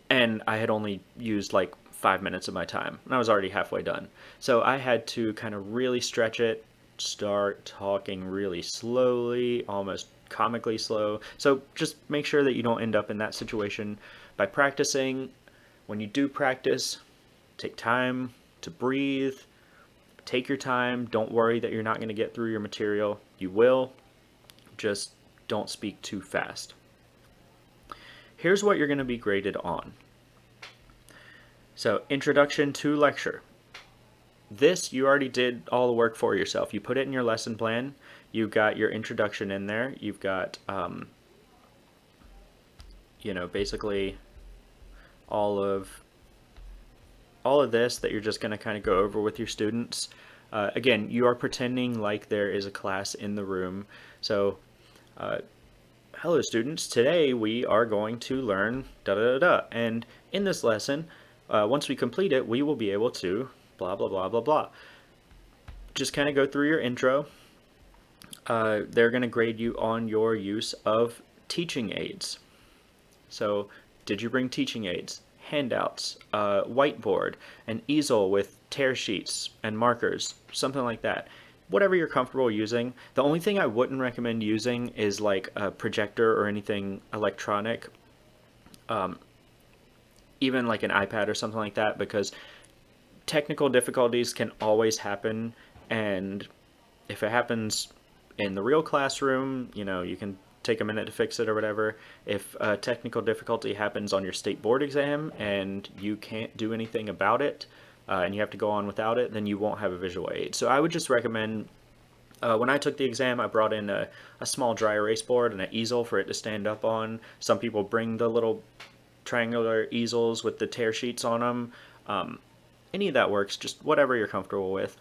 and I had only used like 5 minutes of my time and I was already halfway done. So I had to kind of really stretch it, start talking really slowly, almost comically slow. So just make sure that you don't end up in that situation by practicing. When you do practice, take time to breathe, take your time. Don't worry that you're not going to get through your material. You will, just don't speak too fast. Here's what you're going to be graded on. So, introduction to lecture. This, you already did all the work for yourself. You put it in your lesson plan. You've got your introduction in there. You've got, basically all of this that you're just going to kind of go over with your students. Again, you are pretending like there is a class in the room. So, hello students, today we are going to learn da da da da. And in this lesson, once we complete it, we will be able to blah blah blah blah blah. Just kind of go through your intro. They're going to grade you on your use of teaching aids. So, did you bring teaching aids, handouts, whiteboard, an easel with tear sheets and markers, something like that? Whatever you're comfortable using. The only thing I wouldn't recommend using is like a projector or anything electronic, even like an iPad or something like that, because technical difficulties can always happen, and if it happens in the real classroom, you know, you can take a minute to fix it or whatever. If a technical difficulty happens on your state board exam and you can't do anything about it, and you have to go on without it, then you won't have a visual aid. So I would just recommend, when I took the exam, I brought in a small dry erase board and an easel for it to stand up on. Some people bring the little triangular easels with the tear sheets on them. Any of that works, just whatever you're comfortable with.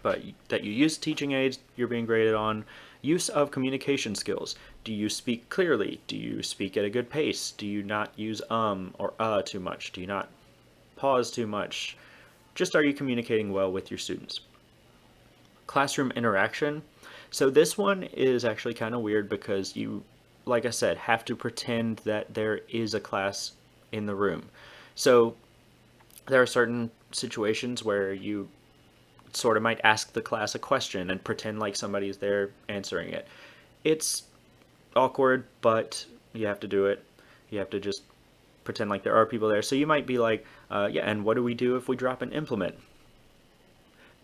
But that you use teaching aids, you're being graded on. Use of communication skills. Do you speak clearly? Do you speak at a good pace? Do you not use or too much? Do you not pause too much? Just, are you communicating well with your students? Classroom interaction. So this one is actually kind of weird because you, like I said, have to pretend that there is a class in the room. So there are certain situations where you sort of might ask the class a question and pretend like somebody's there answering it. It's awkward, but you have to do it. You have to just pretend like there are people there. So you might be like, yeah, and what do we do if we drop an implement?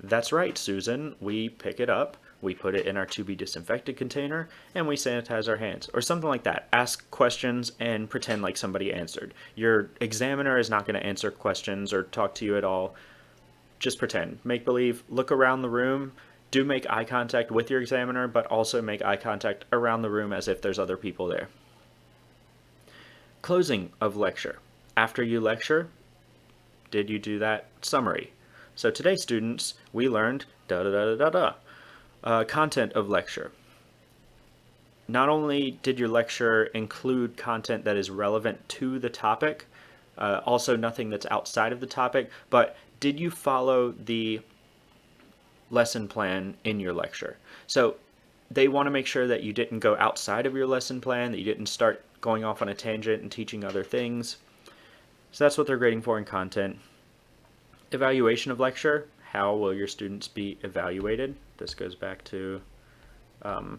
That's right, Susan. We pick it up, we put it in our to be disinfected container, and we sanitize our hands, or something like that. Ask questions and pretend like somebody answered. Your examiner is not going to answer questions or talk to you at all. Just pretend. Make believe. Look around the room. Do make eye contact with your examiner, but also make eye contact around the room as if there's other people there. Closing of lecture. After you lecture, did you do that summary? So today, students, we learned da da da da da da. Content of lecture. Not only did your lecture include content that is relevant to the topic, also nothing that's outside of the topic, but did you follow the lesson plan in your lecture? So they want to make sure that you didn't go outside of your lesson plan, that you didn't start going off on a tangent and teaching other things. So that's what they're grading for in content. Evaluation of lecture. How will your students be evaluated? This goes back to the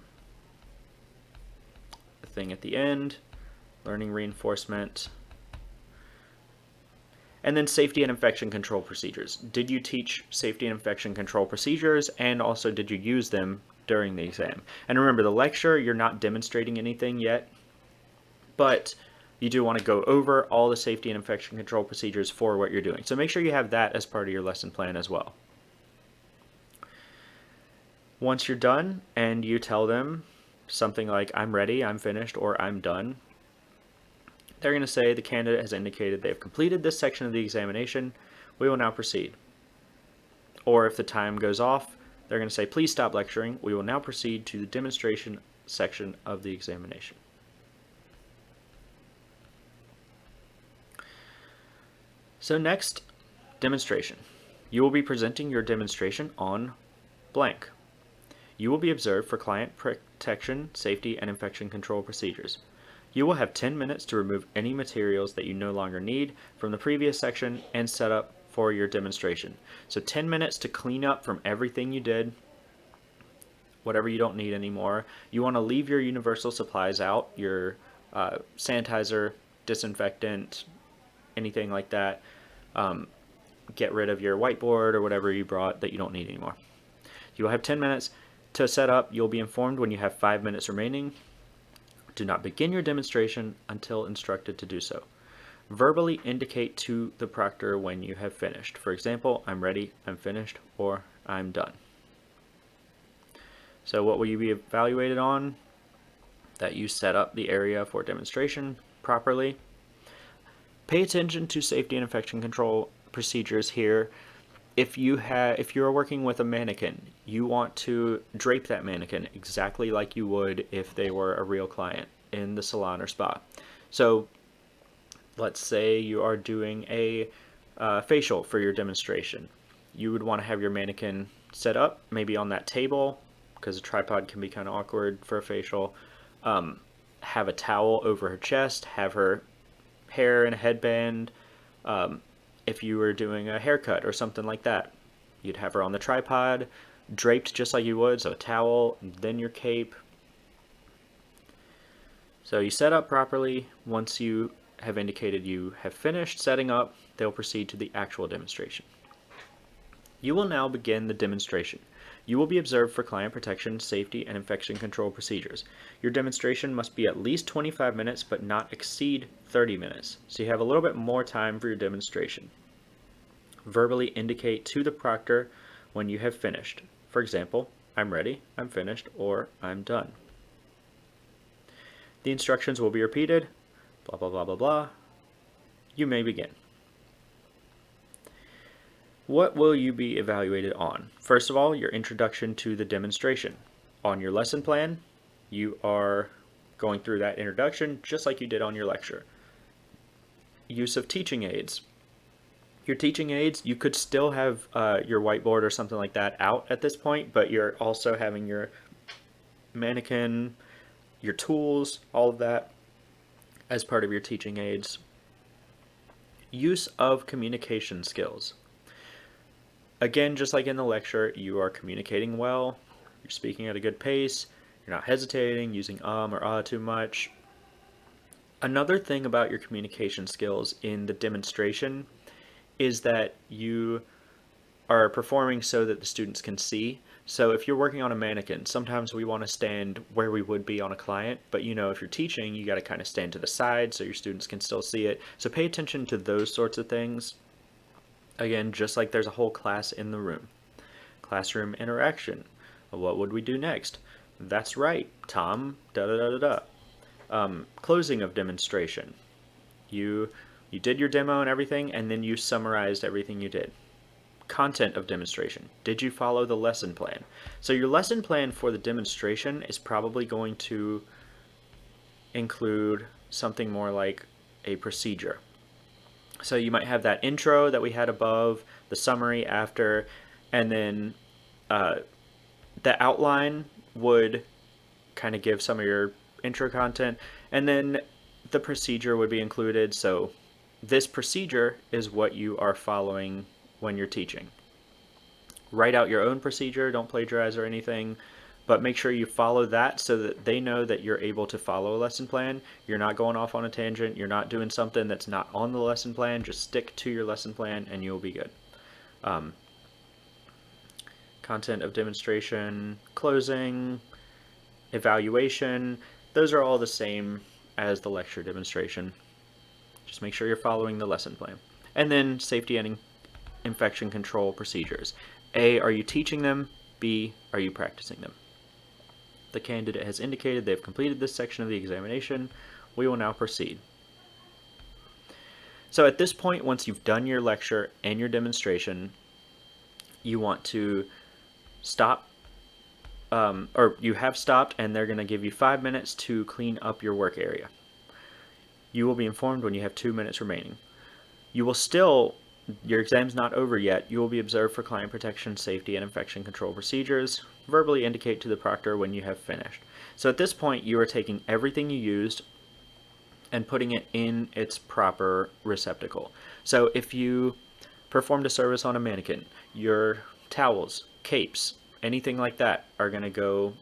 thing at the end, learning reinforcement. And then safety and infection control procedures. Did you teach safety and infection control procedures, and also did you use them during the exam? And remember, the lecture, you're not demonstrating anything yet, but you do want to go over all the safety and infection control procedures for what you're doing. So make sure you have that as part of your lesson plan as well. Once you're done and you tell them something like, I'm ready, I'm finished, or I'm done, they're going to say the candidate has indicated they have completed this section of the examination. We will now proceed. Or if the time goes off, they're going to say, please stop lecturing. We will now proceed to the demonstration section of the examination. So next, demonstration. You will be presenting your demonstration on blank. You will be observed for client protection, safety, and infection control procedures. You will have 10 minutes to remove any materials that you no longer need from the previous section and set up for your demonstration. So 10 minutes to clean up from everything you did, whatever you don't need anymore. You want to leave your universal supplies out, your sanitizer, disinfectant, anything like that. Get rid of your whiteboard or whatever you brought that you don't need anymore. You will have 10 minutes to set up. You'll be informed when you have 5 minutes remaining. Do not begin your demonstration until instructed to do so. Verbally indicate to the proctor when you have finished. For example, I'm ready, I'm finished, or I'm done. So what will you be evaluated on? That you set up the area for demonstration properly. Pay attention to safety and infection control procedures here. if you're working with a mannequin, you want to drape that mannequin exactly like you would if they were a real client in the salon or spa. So let's say you are doing a facial for your demonstration. You would want to have your mannequin set up, maybe on that table, because a tripod can be kind of awkward for a facial. Have a towel over her chest, have her hair in a headband. If you were doing a haircut or something like that, you'd have her on the tripod, draped just like you would, so a towel, then your cape. So you set up properly. Once you have indicated you have finished setting up, they'll proceed to the actual demonstration. You will now begin the demonstration. You will be observed for client protection, safety, and infection control procedures. Your demonstration must be at least 25 minutes but not exceed 30 minutes, so you have a little bit more time for your demonstration. Verbally indicate to the proctor when you have finished. For example, I'm ready, I'm finished, or I'm done. The instructions will be repeated, blah, blah, blah, blah, blah. You may begin. What will you be evaluated on? First of all, your introduction to the demonstration. On your lesson plan, you are going through that introduction just like you did on your lecture. Use of teaching aids. Your teaching aids, you could still have your whiteboard or something like that out at this point, but you're also having your mannequin, your tools, all of that as part of your teaching aids. Use of communication skills. Again, just like in the lecture, you are communicating well, you're speaking at a good pace, you're not hesitating, using or ah too much. Another thing about your communication skills in the demonstration is that you are performing so that the students can see. So if you're working on a mannequin, sometimes we want to stand where we would be on a client, but you know, if you're teaching, you got to kind of stand to the side so your students can still see it. So pay attention to those sorts of things. Again, just like there's a whole class in the room. Classroom interaction. What would we do next? That's right, Tom, closing of demonstration. You did your demo and everything, and then you summarized everything you did. Content of demonstration. Did you follow the lesson plan? So your lesson plan for the demonstration is probably going to include something more like a procedure. So you might have that intro that we had above, the summary after, and then the outline would kind of give some of your intro content, and then the procedure would be included. So this procedure is what you are following when you're teaching. Write out your own procedure, don't plagiarize or anything, but make sure you follow that so that they know that you're able to follow a lesson plan. You're not going off on a tangent, you're not doing something that's not on the lesson plan. Just stick to your lesson plan and you'll be good. Content of demonstration, closing, evaluation, those are all the same as the lecture demonstration. Just make sure you're following the lesson plan. And then safety and infection control procedures. A, are you teaching them? B, are you practicing them? The candidate has indicated they've completed this section of the examination. We will now proceed. So at this point, once you've done your lecture and your demonstration, you want to stop, or you have stopped, and they're going to give you 5 minutes to clean up your work area. You will be informed when you have 2 minutes remaining. You will still, your exam's not over yet, you will be observed for client protection, safety, and infection control procedures. Verbally indicate to the proctor when you have finished. So at this point, you are taking everything you used and putting it in its proper receptacle. So if you performed a service on a mannequin, your towels, capes, anything like that are going to go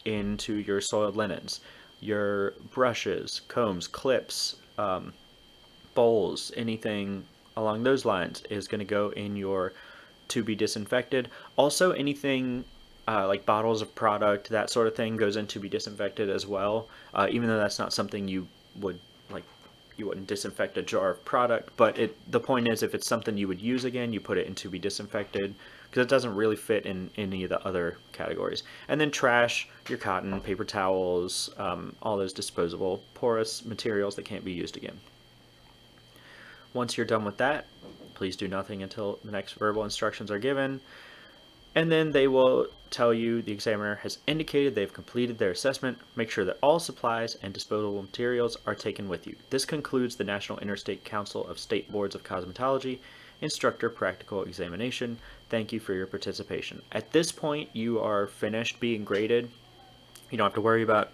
into your soiled linens. Your brushes, combs, clips, bowls, anything along those lines is going to go in your to be disinfected. Also anything like bottles of product, that sort of thing goes in to be disinfected as well, even though that's not something you would like. You wouldn't disinfect a jar of product, but the point is, if it's something you would use again, you put it in to be disinfected, because it doesn't really fit in any of the other categories. And then trash, your cotton, paper towels, all those disposable porous materials that can't be used again. Once you're done with that, please do nothing until the next verbal instructions are given. And then they will tell you the examiner has indicated they've completed their assessment. Make sure that all supplies and disposable materials are taken with you. This concludes the National Interstate Council of State Boards of Cosmetology Instructor Practical Examination. Thank you for your participation. At this point, you are finished being graded. You don't have to worry about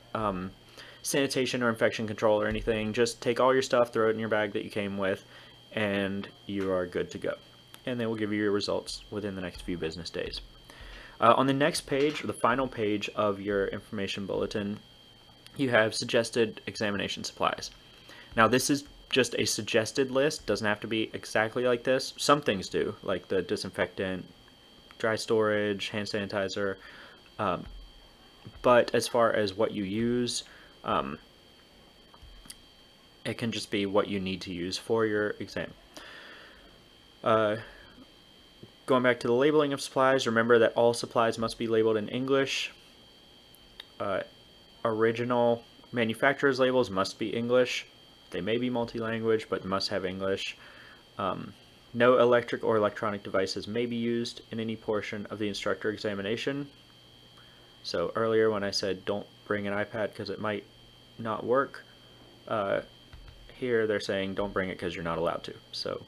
sanitation or infection control or anything. Just take all your stuff, throw it in your bag that you came with, and you are good to go. And they will give you your results within the next few business days. On the next page, the final page of your information bulletin, you have suggested examination supplies. Now this is just a suggested list, doesn't have to be exactly like this. Some things do, like the disinfectant, dry storage, hand sanitizer, but as far as what you use, it can just be what you need to use for your exam. Going back to the labeling of supplies, remember that all supplies must be labeled in English. Original manufacturer's labels must be English. They may be multi-language, but must have English. No electric or electronic devices may be used in any portion of the instructor examination. So earlier when I said don't bring an iPad because it might not work, here they're saying don't bring it because you're not allowed to. So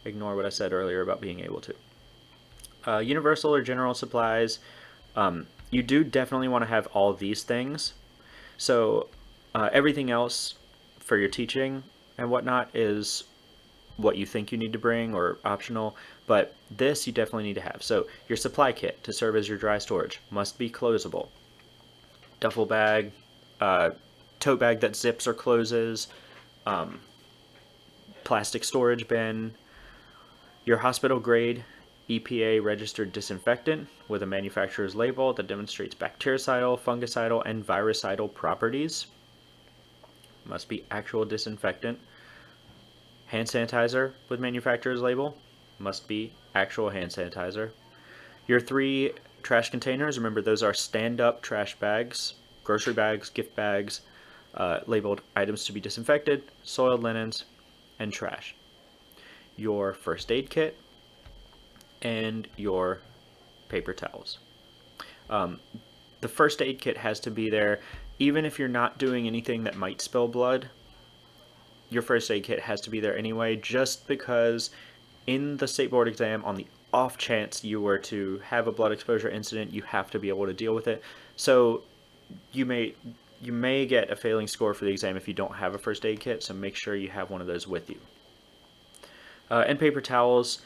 ignore what I said earlier about being able to. Universal or general supplies, you do definitely want to have all these things. So everything else for your teaching and whatnot is what you think you need to bring or optional, but this you definitely need to have. So your supply kit to serve as your dry storage must be closable. Duffel bag, tote bag that zips or closes, plastic storage bin, your hospital grade EPA registered disinfectant with a manufacturer's label that demonstrates bactericidal, fungicidal, and virucidal properties. Must be actual disinfectant. Hand sanitizer with manufacturer's label. Must be actual hand sanitizer. Your 3 trash containers, remember those are stand-up trash bags, grocery bags, gift bags, labeled items to be disinfected, soiled linens, and trash. Your first aid kit, and your paper towels. The first aid kit has to be there, even if you're not doing anything that might spill blood. Your first aid kit has to be there anyway, just because in the state board exam, on the off chance you were to have a blood exposure incident, you have to be able to deal with it. So you may get a failing score for the exam if you don't have a first aid kit, so make sure you have one of those with you. And paper towels.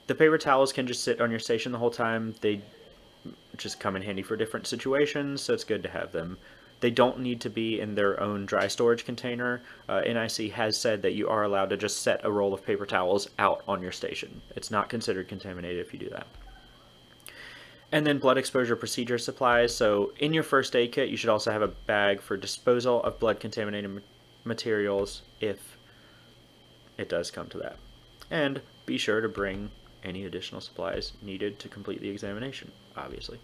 The paper towels can just sit on your station the whole time. They just come in handy for different situations, so it's good to have them. They don't need to be in their own dry storage container. NIC has said that you are allowed to just set a roll of paper towels out on your station. It's not considered contaminated if you do that. And then blood exposure procedure supplies. So in your first aid kit, you should also have a bag for disposal of blood contaminated materials if it does come to that. And be sure to bring any additional supplies needed to complete the examination, obviously.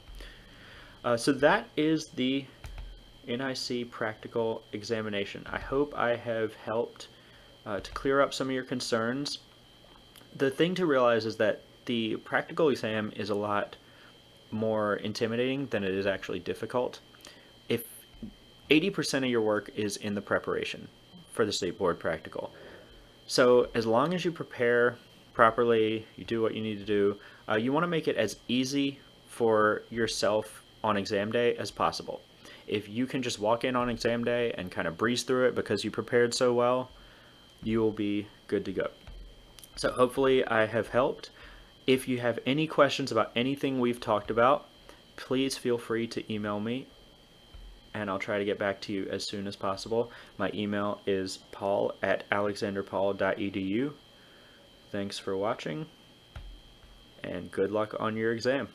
So that is the NIC practical examination. I hope I have helped to clear up some of your concerns. The thing to realize is that the practical exam is a lot more intimidating than it is actually difficult. If 80% of your work is in the preparation for the state board practical. So as long as you prepare properly, you do what you need to do, you want to make it as easy for yourself on exam day as possible. If you can just walk in on exam day and kind of breeze through it because you prepared so well, you will be good to go. So hopefully I have helped. If you have any questions about anything we've talked about, please feel free to email me and I'll try to get back to you as soon as possible. My email is paul@alexanderpaul.edu. Thanks for watching and good luck on your exam.